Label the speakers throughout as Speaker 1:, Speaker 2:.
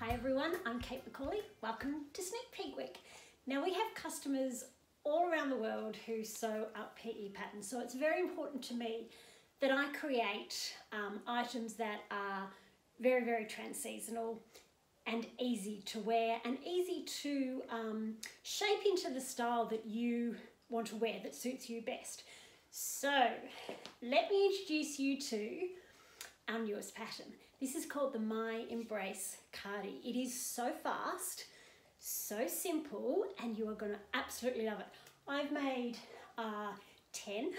Speaker 1: Hi everyone, I'm Kate McCauley. Welcome to Sneak Peek Week. Now we have customers all around the world who sew up PE patterns, so it's very important to me that I create items that are very, very trans-seasonal and easy to wear and easy to shape into the style that you want to wear that suits you best. So let me introduce you to our newest pattern. This is called the My Embrace Cardi. It is so fast, so simple, and you are going to absolutely love it. I've made 10.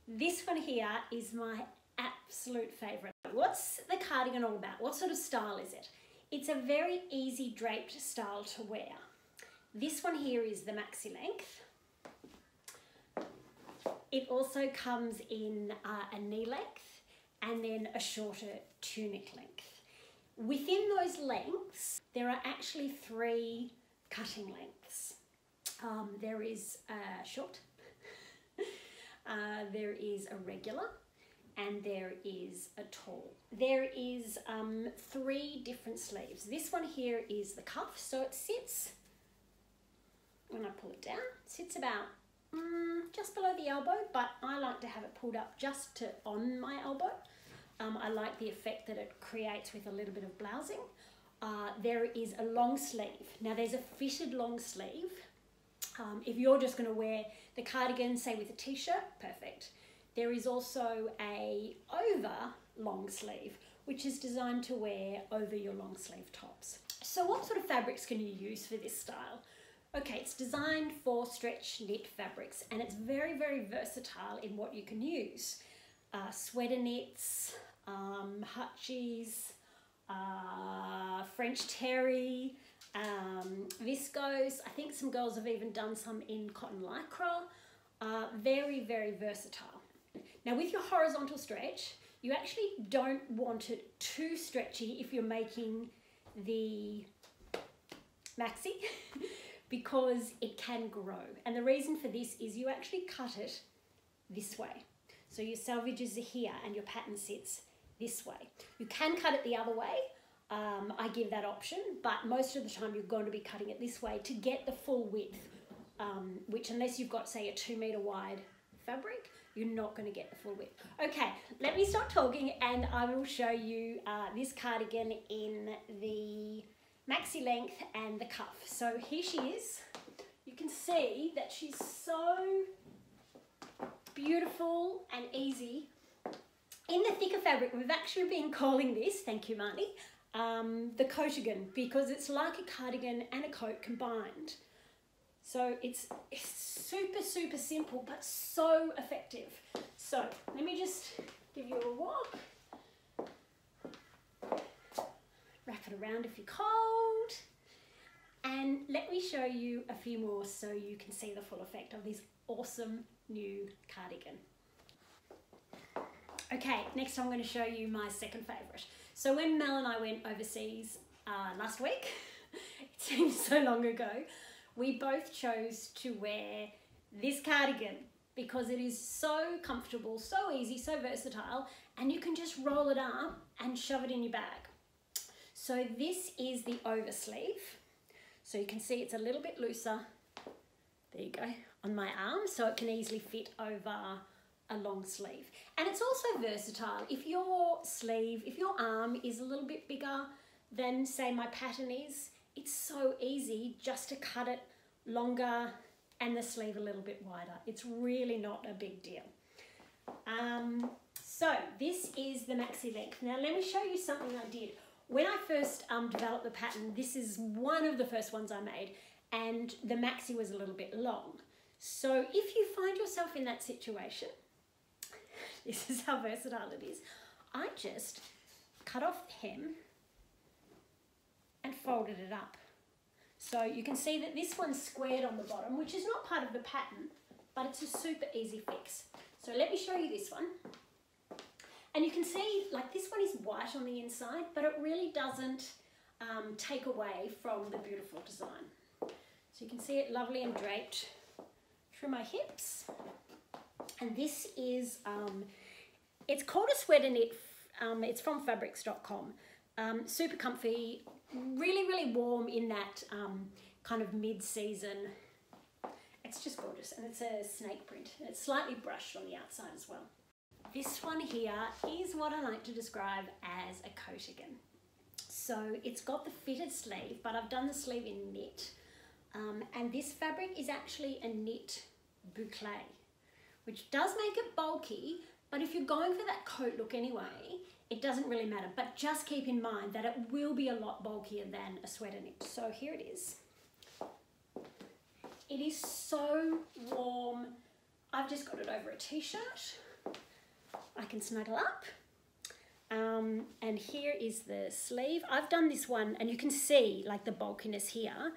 Speaker 1: This one here is my absolute favourite. What's the cardigan all about? What sort of style is it? It's a very easy draped style to wear. This one here is the Maxi Length. It also comes in a knee length and then a shorter tunic length. Within those lengths, there are actually 3 cutting lengths. There is a short, there is a regular, and there is a tall. There is 3 different sleeves. This one here is the cuff, so it sits, when I pull it down, it sits about just below the elbow, but I like to have it pulled up just to on my elbow. I like the effect that it creates with a little bit of blousing. There is a long sleeve. Now there's a fitted long sleeve. If you're just going to wear the cardigan, say with a t-shirt, perfect. There is also a over long sleeve, which is designed to wear over your long sleeve tops. So what sort of fabrics can you use for this style? Okay, it's designed for stretch knit fabrics, and it's very, very versatile in what you can use. Sweater knits, hutchies, French terry, viscose. I think some girls have even done some in cotton lycra. Very, very versatile. Now with your horizontal stretch, you actually don't want it too stretchy if you're making the maxi because it can grow. And the reason for this is you actually cut it this way. So your selvages are here and your pattern sits this way. You can cut it the other way. I give that option, but most of the time you're going to be cutting it this way to get the full width, which unless you've got, say, a 2 meter wide fabric, you're not going to get the full width. Okay, let me stop talking and I will show you this cardigan in the maxi length and the cuff. So here she is. You can see that she's so beautiful and easy. In the thicker fabric, we've actually been calling this, thank you Marnie, the coatigan, because it's like a cardigan and a coat combined. So it's super, super simple, but so effective. So let me just give you a walk. Wrap it around if you're cold. And let me show you a few more so you can see the full effect of this awesome new cardigan. Okay, next I'm going to show you my second favourite. So when Mel and I went overseas last week, it seems so long ago, we both chose to wear this cardigan because it is so comfortable, so easy, so versatile, and you can just roll it up and shove it in your bag. So this is the over sleeve. So you can see it's a little bit looser, there you go, on my arm, so it can easily fit over a long sleeve. And it's also versatile. If your sleeve, if your arm is a little bit bigger than say my pattern is, it's so easy just to cut it longer and the sleeve a little bit wider. It's really not a big deal. So this is the maxi length. Now let me show you something I did. When I first developed the pattern, this is one of the first ones I made, and the maxi was a little bit long. So if you find yourself in that situation, this is how versatile it is. I just cut off the hem and folded it up. So you can see that this one's squared on the bottom, which is not part of the pattern, but it's a super easy fix. So let me show you this one. And you can see, like, this one is white on the inside, but it really doesn't take away from the beautiful design. So you can see it lovely and draped through my hips. And this is, it's called a sweater knit. It's from fabrics.com, Super comfy, really, really warm in that kind of mid-season. It's just gorgeous, and it's a snake print. It's slightly brushed on the outside as well. This one here is what I like to describe as a coatigan. So it's got the fitted sleeve, but I've done the sleeve in knit. And this fabric is actually a knit boucle, which does make it bulky, but if you're going for that coat look anyway, it doesn't really matter. But just keep in mind that it will be a lot bulkier than a sweater knit. So here it is. It is so warm. I've just got it over a t-shirt. I can snuggle up. And here is the sleeve. I've done this one, and you can see like the bulkiness here.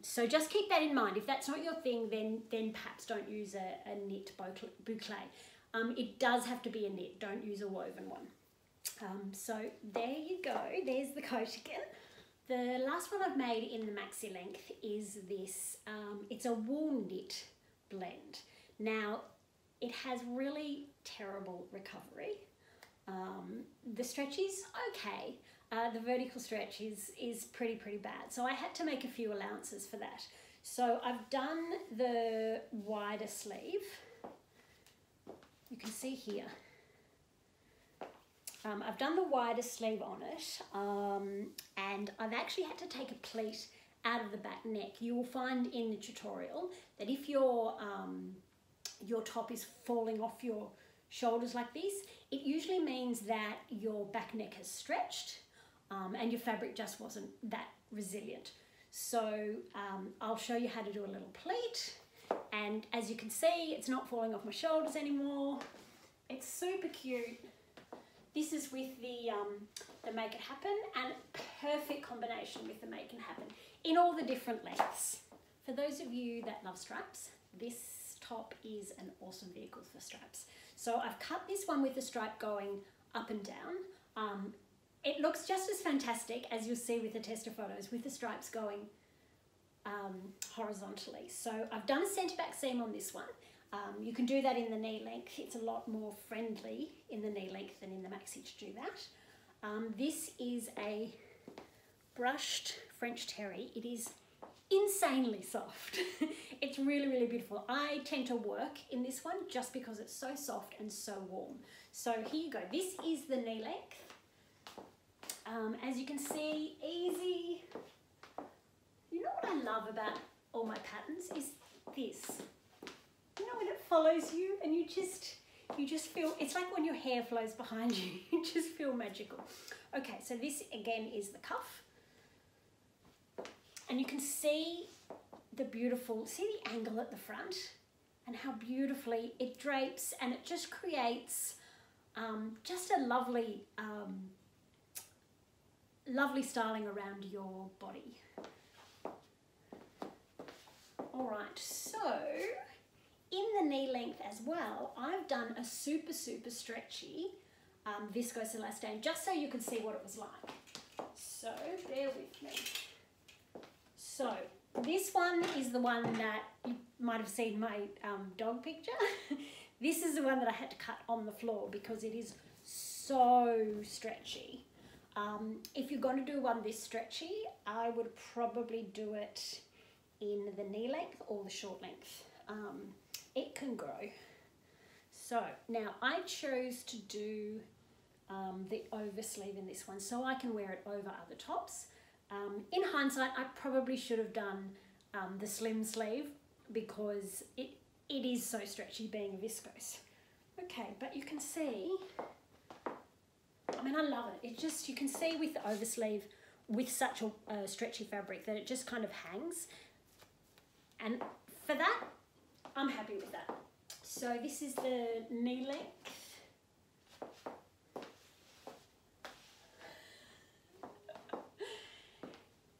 Speaker 1: So just keep that in mind. If that's not your thing, then perhaps don't use a knit boucle. It does have to be a knit. Don't use a woven one. So there you go. There's the coatigan. The last one I've made in the Maxi Length is this. It's a wool knit blend. Now, it has really terrible recovery. The stretch is okay. The vertical stretch is pretty bad. So I had to make a few allowances for that. So I've done the wider sleeve. You can see here. I've done the wider sleeve on it, and I've actually had to take a pleat out of the back neck. You will find in the tutorial that if your top is falling off your shoulders like this, it usually means that your back neck has stretched and your fabric just wasn't that resilient. So I'll show you how to do a little pleat, and as you can see, it's not falling off my shoulders anymore. It's super cute. This is with the Make It Happen, and perfect combination with the Make It Happen in all the different lengths. For those of you that love stripes, this top is an awesome vehicle for stripes. So I've cut this one with the stripe going up and down. It looks just as fantastic as you'll see with the tester photos with the stripes going horizontally. So I've done a centre back seam on this one. You can do that in the knee length. It's a lot more friendly in the knee length than in the maxi to do that. This is a brushed French terry. It is insanely soft. It's really beautiful. I tend to work in this one just because it's so soft and so warm. So here you go. This is the knee length. As you can see, easy. You know what I love about all my patterns is this. You know when it follows you and you just feel, it's like when your hair flows behind you, you just feel magical. Okay, so this again is the cuff. And you can see the beautiful, see the angle at the front and how beautifully it drapes, and it just creates just a lovely, lovely styling around your body. All right, so in the knee length as well, I've done a super stretchy viscose elastane, just so you can see what it was like. So bear with me. So this one is the one that you might have seen my dog picture. This is the one that I had to cut on the floor because it is so stretchy. If you're going to do one this stretchy, I would probably do it in the knee length or the short length. It can grow. So now I chose to do the oversleeve in this one so I can wear it over other tops. In hindsight, I probably should have done the slim sleeve because it is so stretchy being a viscose. Okay, but you can see, I mean, I love it. It just, you can see with the oversleeve with such a stretchy fabric that it just kind of hangs. And for that, I'm happy with that. So this is the knee length.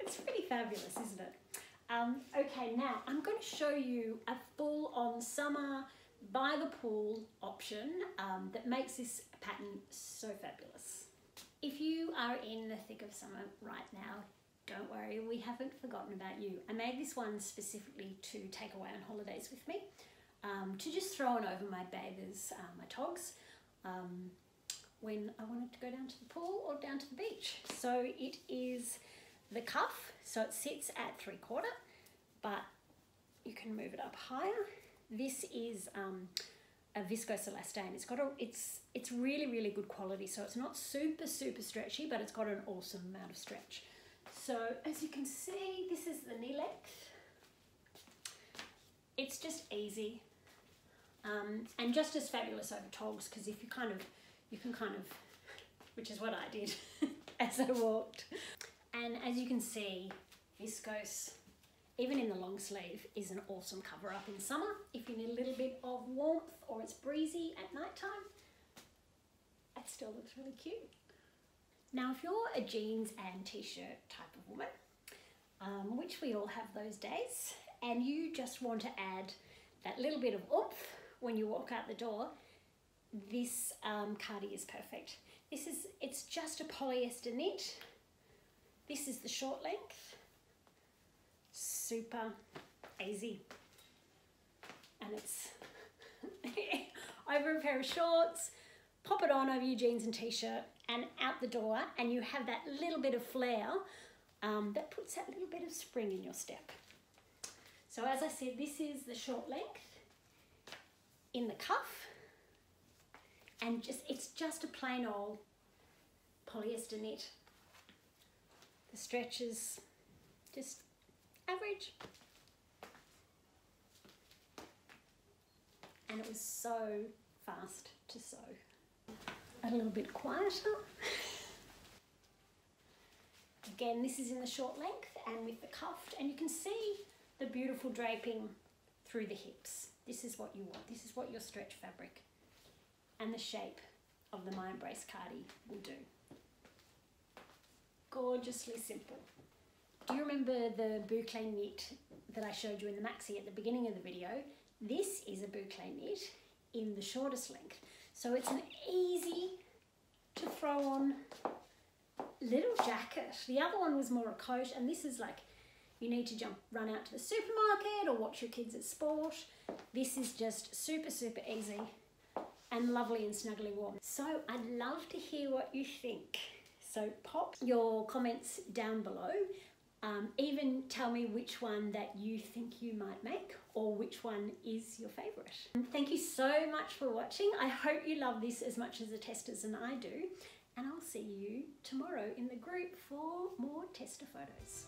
Speaker 1: It's pretty fabulous, isn't it? Okay, now I'm going to show you a full-on summer by the pool option that makes this pattern so fabulous. If you are in the thick of summer right now, don't worry, we haven't forgotten about you. I made this one specifically to take away on holidays with me, to just throw on over my bathers, my togs, when I wanted to go down to the pool or down to the beach. So it is the cuff, so it sits at 3/4, but you can move it up higher. This is a viscose elastane. It's really, really good quality, so it's not super stretchy, but it's got an awesome amount of stretch. So as you can see, this is the knee length. It's just easy, and just as fabulous over togs, because if you can kind of, which is what I did as I walked. And as you can see, viscose, even in the long sleeve, is an awesome cover up in summer. If you need a little bit of warmth or it's breezy at night time, it still looks really cute. Now, if you're a jeans and t-shirt type of woman, which we all have those days, and you just want to add that little bit of oomph when you walk out the door, this cardi is perfect. It's just a polyester knit. This is the short length. Super easy. And it's over a pair of shorts, pop it on over your jeans and t-shirt and out the door, and you have that little bit of flair that puts that little bit of spring in your step. So as I said, this is the short length in the cuff, and it's just a plain old polyester knit. The stretch is just average. And it was so fast to sew. A little bit quieter. Again, this is in the short length and with the cuffed, and you can see the beautiful draping through the hips. This is what you want. This is what your stretch fabric and the shape of the My Embrace Cardi will do. Gorgeously simple. Do you remember the boucle knit that I showed you in the maxi at the beginning of the video? This is a boucle knit in the shortest length. So it's an easy to throw on little jacket. The other one was more a coat, and this is like you need to run out to the supermarket or watch your kids at sport. This is just super easy and lovely and snuggly warm. So I'd love to hear what you think. So pop your comments down below. Even tell me which one that you think you might make, or which one is your favourite. Thank you so much for watching. I hope you love this as much as the testers and I do. And I'll see you tomorrow in the group for more tester photos.